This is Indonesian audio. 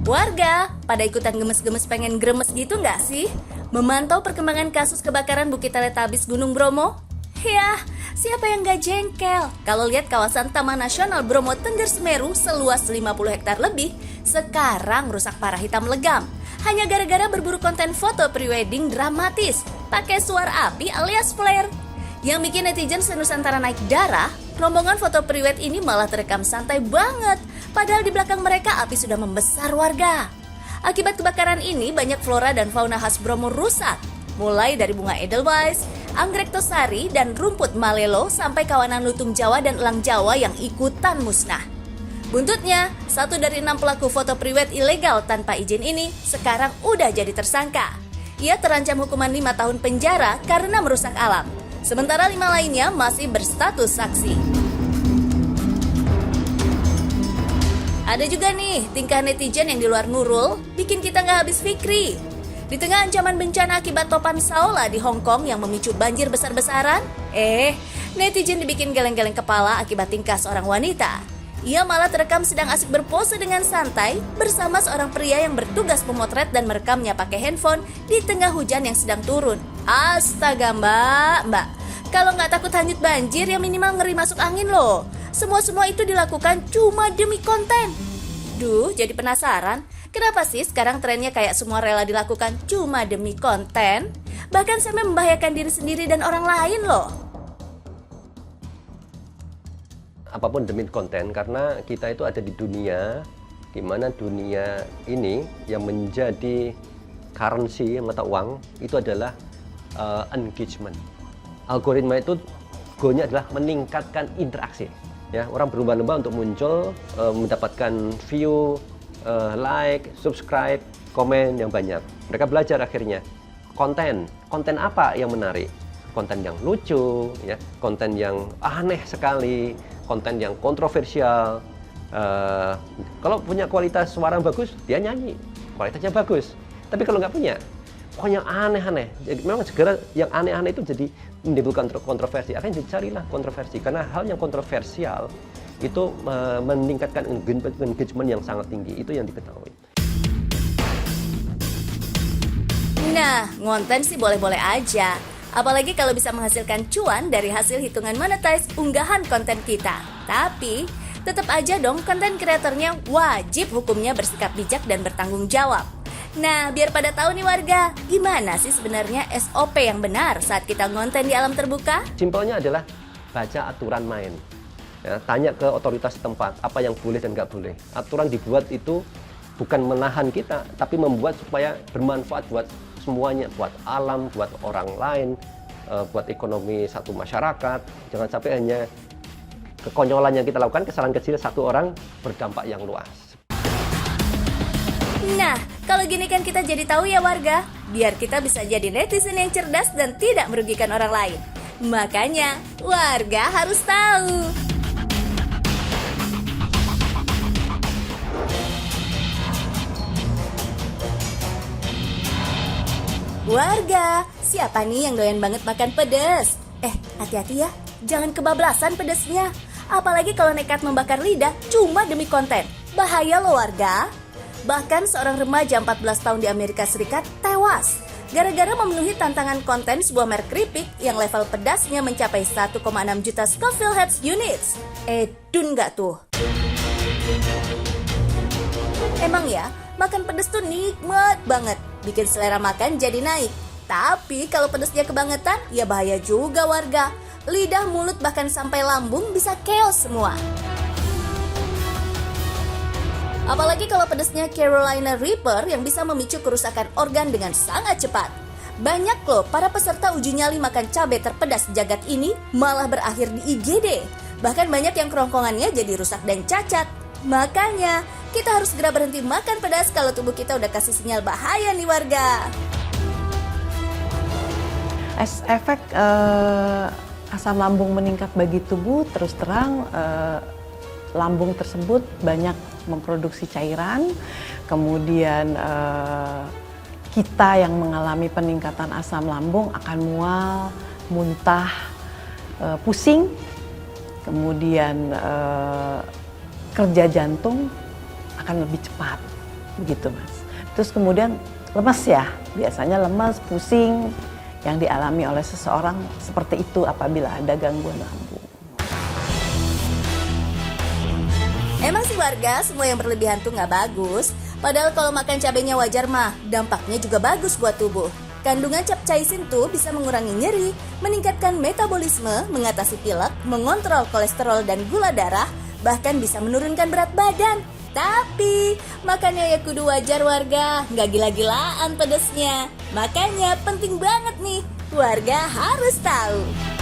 Warga, pada ikutan gemes-gemes pengen gremes gitu nggak sih? Memantau perkembangan kasus kebakaran Bukit Teletabis Gunung Bromo? Yah, siapa yang nggak jengkel kalau lihat kawasan Taman Nasional Bromo Tengger Semeru seluas 50 hektar lebih sekarang rusak parah hitam legam. Hanya gara-gara berburu konten foto prewedding dramatis pakai suara api alias flare. Yang bikin netizen senusantara naik darah, rombongan foto prewed ini malah terekam santai banget. Padahal di belakang mereka api sudah membesar warga. Akibat kebakaran ini banyak flora dan fauna khas Bromo rusak. Mulai dari bunga edelweiss, anggrek tosari, dan rumput malelo sampai kawanan lutung Jawa dan elang Jawa yang ikutan musnah. Buntutnya, 1 dari 6 pelaku foto prewed ilegal tanpa izin ini sekarang udah jadi tersangka. Ia terancam hukuman 5 tahun penjara karena merusak alam. Sementara 5 lainnya masih berstatus saksi. Ada juga nih tingkah netizen yang di luar nurul bikin kita nggak habis fikri. Di tengah ancaman bencana akibat topan Saola di Hong Kong yang memicu banjir besar-besaran, netizen dibikin geleng-geleng kepala akibat tingkah seorang wanita. Ia malah terekam sedang asik berpose dengan santai bersama seorang pria yang bertugas memotret dan merekamnya pakai handphone di tengah hujan yang sedang turun. Astaga mbak, kalau nggak takut hanyut banjir ya minimal ngeri masuk angin loh. Semua itu dilakukan cuma demi konten. Duh, jadi penasaran, kenapa sih sekarang trennya kayak semua rela dilakukan cuma demi konten? Bahkan sampai membahayakan diri sendiri dan orang lain loh. Apapun demi konten, karena kita itu ada di dunia di mana dunia ini yang menjadi currency, mata uang itu adalah engagement. Algoritma itu goalnya adalah meningkatkan interaksi. Ya, orang berlomba-lomba untuk muncul, mendapatkan view, like, subscribe, komen yang banyak. Mereka belajar akhirnya konten apa yang menarik, konten yang lucu, ya, konten yang aneh sekali, konten yang kontroversial. Kalau punya kualitas suara bagus, dia nyanyi, kualitasnya bagus. Tapi kalau nggak punya, pokoknya aneh-aneh. Memang segera yang aneh-aneh itu jadi menimbulkan kontroversi. Akhirnya dicarilah kontroversi, karena hal yang kontroversial itu meningkatkan engagement yang sangat tinggi. Itu yang diketahui. Nah, ngonten sih boleh-boleh aja. Apalagi kalau bisa menghasilkan cuan dari hasil hitungan monetize unggahan konten kita. Tapi, tetap aja dong konten kreatornya wajib hukumnya bersikap bijak dan bertanggung jawab. Nah, biar pada tahu nih warga, gimana sih sebenarnya SOP yang benar saat kita ngonten di alam terbuka? Simpelnya adalah baca aturan main. Ya, tanya ke otoritas tempat apa yang boleh dan nggak boleh. Aturan dibuat itu bukan menahan kita, tapi membuat supaya bermanfaat buat semuanya, buat alam, buat orang lain, buat ekonomi satu masyarakat. Jangan sampai hanya kekonyolan yang kita lakukan, kesalahan kecil satu orang berdampak yang luas. Nah, kalau gini kan kita jadi tahu ya warga, biar kita bisa jadi netizen yang cerdas dan tidak merugikan orang lain. Makanya, warga harus tahu. Warga, siapa nih yang doyan banget makan pedas? Hati-hati ya, jangan kebablasan pedasnya. Apalagi kalau nekat membakar lidah cuma demi konten. Bahaya loh warga. Bahkan seorang remaja 14 tahun di Amerika Serikat tewas gara-gara memenuhi tantangan konten sebuah merek keripik yang level pedasnya mencapai 1,6 juta Scoville Hertz Units. Dun nggak tuh? Emang ya, makan pedas tuh nikmat banget, bikin selera makan jadi naik. Tapi kalau pedasnya kebangetan, ya bahaya juga warga. Lidah, mulut, bahkan sampai lambung bisa keos semua. Apalagi kalau pedasnya Carolina Reaper yang bisa memicu kerusakan organ dengan sangat cepat. Banyak loh para peserta uji nyali makan cabai terpedas jagat ini malah berakhir di IGD. Bahkan banyak yang kerongkongannya jadi rusak dan cacat. Makanya, kita harus segera berhenti makan pedas kalau tubuh kita udah kasih sinyal bahaya nih warga. Efek asam lambung meningkat bagi tubuh, terus terang lambung tersebut banyak memproduksi cairan, kemudian kita yang mengalami peningkatan asam lambung akan mual, muntah, pusing, kemudian kerja jantung akan lebih cepat. begitu Mas. Terus kemudian lemas ya, biasanya lemas, pusing yang dialami oleh seseorang seperti itu apabila ada gangguan lambung. Emang sih warga, semua yang berlebihan tuh nggak bagus. Padahal kalau makan cabenya wajar mah, dampaknya juga bagus buat tubuh. Kandungan capsaicin tuh bisa mengurangi nyeri, meningkatkan metabolisme, mengatasi pilek, mengontrol kolesterol dan gula darah, bahkan bisa menurunkan berat badan. Tapi, makannya ya kudu wajar warga, nggak gila-gilaan pedesnya. Makanya penting banget nih, warga harus tahu.